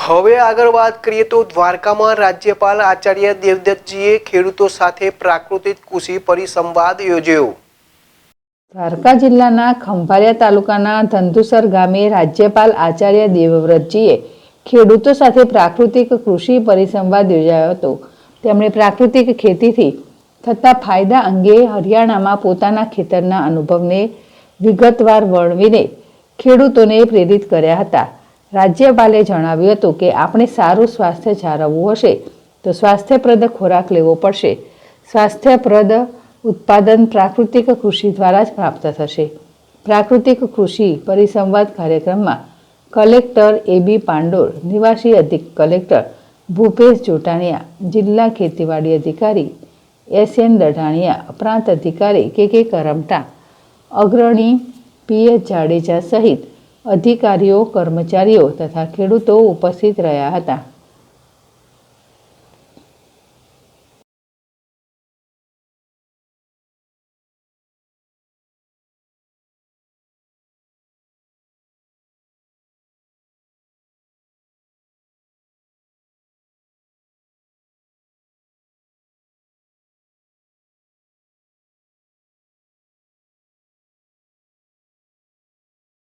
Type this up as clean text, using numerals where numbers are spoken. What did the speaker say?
હવે આગળ વાત કરીએ તો દ્વારકામાં રાજ્યપાલ આચાર્ય દેવવ્રતજીએ ખેડૂતો સાથે પ્રાકૃતિક કૃષિ પરિસંવાદ યોજ્યો। દ્વારકા જિલ્લાના ખંભાળિયા તાલુકાના ધંધુસર ગામે રાજ્યપાલ આચાર્ય દેવવ્રતજીએ ખેડૂતો સાથે પ્રાકૃતિક કૃષિ પરિસંવાદ યોજાયો હતો। તેમણે પ્રાકૃતિક ખેતીથી થતા ફાયદા અંગે હરિયાણામાં પોતાના ખેતરના અનુભવને વિગતવાર વર્ણવીને ખેડૂતોને પ્રેરિત કર્યા હતા। રાજ્યપાલે જણાવ્યું હતું કે આપણે સારું સ્વાસ્થ્ય જાળવવું હશે તો સ્વાસ્થ્યપ્રદ ખોરાક લેવો પડશે। સ્વાસ્થ્યપ્રદ ઉત્પાદન પ્રાકૃતિક કૃષિ દ્વારા જ પ્રાપ્ત થશે। પ્રાકૃતિક કૃષિ પરિસંવાદ કાર્યક્રમમાં કલેક્ટર એબી પાંડોર, નિવાસી અધિક કલેક્ટર ભૂપેશ જોટાણીયા, જિલ્લા ખેતીવાડી અધિકારી એસએન દઢાણીયા, પ્રાંત અધિકારી કે કરમટા, અગ્રણી પીએચ જાડેજા સહિત અધિકારીઓ, કર્મચારીઓ તથા ખેડૂતો ઉપસ્થિત રહ્યા હતા।